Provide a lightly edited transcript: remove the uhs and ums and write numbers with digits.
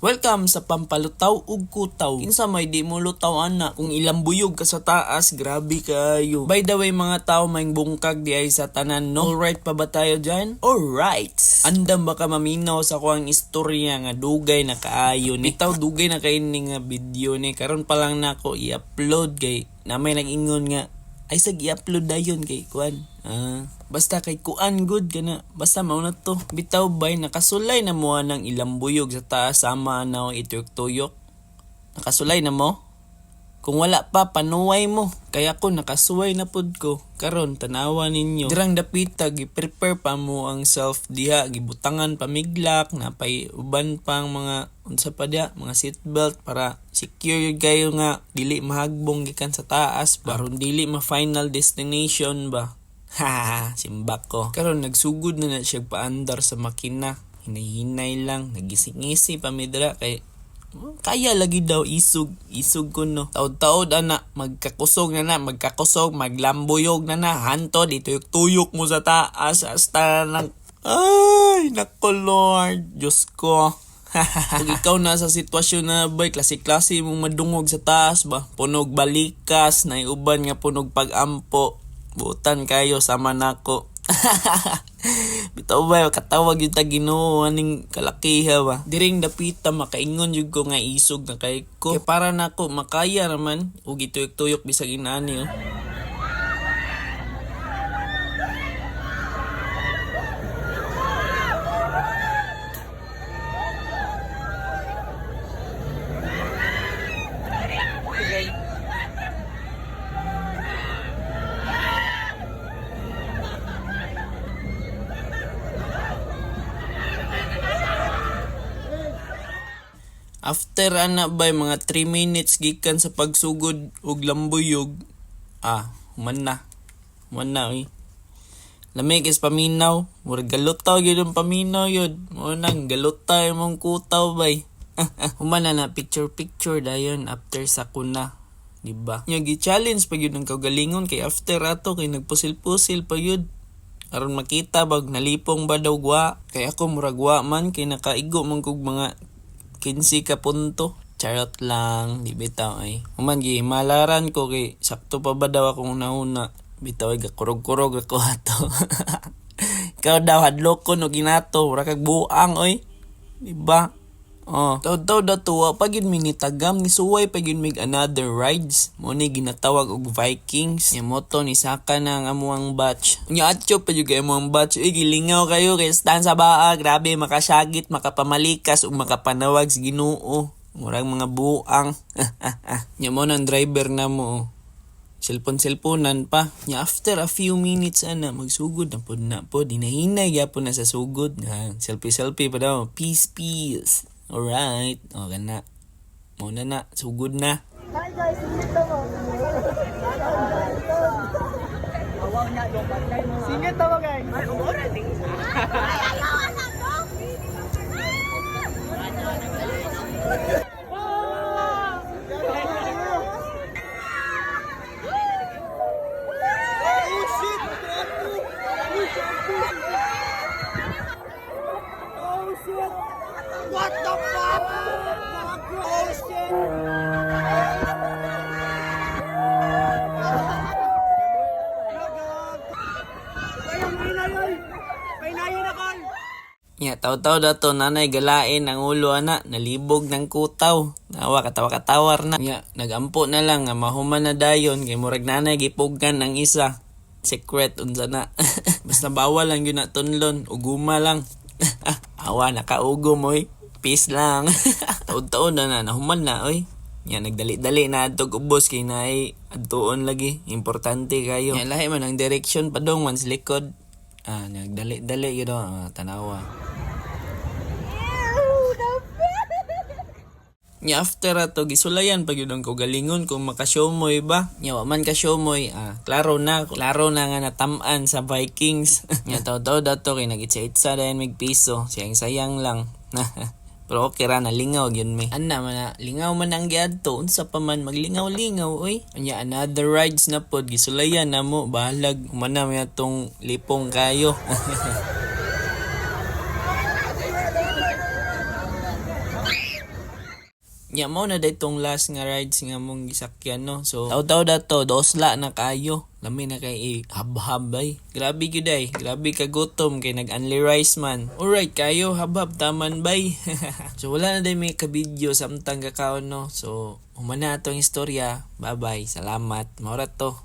Welcome sa pampalutaw ug kutaw. Kinsa may di mo lutaw ana kung ilang buyog ka sa taas, grabe kayo. By the way mga tao, may bungkag di ay sa tanan, no? Alright pa ba tayo dyan? Alright. Andam baka maminaw sa kuang istorya nga dugay na kaayo ni. Bitaw dugay na kayo ni nga video ni. Karon pa lang nako i-upload kay na may nag-ingon nga ay sag i-upload dayon kay kuan. Basta kay kuan good kana. Basta mao na to. Bitaw bay nakasulay na mo ng ilang buyog sa taas sama na ituyok-tuyok. Nakasulay na mo? Kung wala pa panuway mo. Kaya ko nakasuway na pud ko. Karon tanawa ninyo. Dirang dapita gi-prepare pa mo ang self diha, gibutangan pamiglak na pay uban pang mga unsa pa dia, mga seatbelt para secure kayo nga dili mahagbong gikan sa taas ba. Aron dili ma-final destination ba. Ha, simbak ko. Karon nagsugod na siya paandar sa makina. Hinay-hinay lang, nagising-ngisi pamidra kay kaya lagi daw isug ko no. Taod-taod ana magkakusog maglamboyog na hantod ituyok-tuyok mo sa taas hasta nang ay nako Lord Diyos ko. Kung ikaw na sa sitwasyon na bay klase-klase mong madungog sa taas ba, punog balikas na uban nga punog pag-ampo, butan kayo sama nako. Bitaw ba katawag yung Ginoo aning kalakiha ba. Diring dapita makaingon jud ko nga isog na kay ko. Kaya para nako makaya naman ug ituyok-tuyok bisag inani oh. After ana bay mga 3 minutes gikan sa pagsugod og lambuyog, human na oy. Lamig is paminaw, murag galutaw gyud ang paminaw yun. Mo nang galutaw mong kutaw bay. Human na picture dayon after sa kuna, di ba? Nya gi-challenge pa gyud ang kaugalingon kay after ato kay nagpusil-pusil pa yun. Aron makita bag nalipong ba daw gwa. Kay ako murag gwa man kay nakaigo man kog mga 15 ka punto. Charot lang, di bitaw ay. Human malaran ko kay sakto pa ba daw akong nauna. Bitaw ay gakurog-kurog ako ato. Ikaw daw hadlok ko no ginato, wala kag buang oy. Di ba? Taw tuwa pag yun minitagam ni suway pag yun mig another rides. Mo ni ginatawag og Vikings. Yung moto ni saka na ang amuang batch. Nya atyo pa yung amuang batch. Gilingaw kayo kay stand sa baa. Grabe makasyagit, makapamalikas ug makapanawag sa Ginoo. Murang mga buang. Nya mo nang driver na mo. Cellphone-cellphonean pa. Nya after a few minutes ana magsugod na pod. Hinahinay gyapon na sa sugod. Selfie pa daw. Peace. Alright. Okay na. Muna na. Sugod na. Hi guys, singit mo. Singit mo guys. Ay, already. Ayaw na to. What the fuck? Oh shit! Nya taw-taw dato nanay galain ang ulo ana, nalibog ng kutaw. Nawa katawa-katawar na. Nya nagampo na lang nga mahuman na dayon kay murag nanay gipugkan ang isa. Secret unsa na. Basta bawal lang yun na tunlon, uguma lang. Awa nakaugom oy. Peace lang. Taon-taon na nahuman na oy. Nya nagdali-dali na adtog ubos kay naay adtuon lagi. Importante kayo. Nya lahi man ang direction padong man sa likod. Nagdali-dali yun tanawa. Nya after ato gisulayan pag yun ang kaugalingon kung makasyomoy ba. Nya wa man kasyomoy, klaro na nga natamaan sa Vikings. Nya taw-taw dato kay nagitsa-itsa dayon mig piso. Sayang lang. Pero okay ra nalingaw gyud mi. Anna man na lingaw man ang giadto unsa pa man maglingaw-lingaw oy. Nya another rides na pod gisulayan namo bahalag humana mi atong lipong kayo. Nya mo na daytong last nga rides nga mong gisakyan no. So taw-taw dato dosla na kayo. Lami na kay hab-hab bay. Grabe gyud ay. Grabe ka gutom kay nag-only rice man. Alright kayo hab-hab taman bay. So wala na day may ka-video samtang kakaon no. So humana atong istorya. Bye-bye. Salamat. Maura to.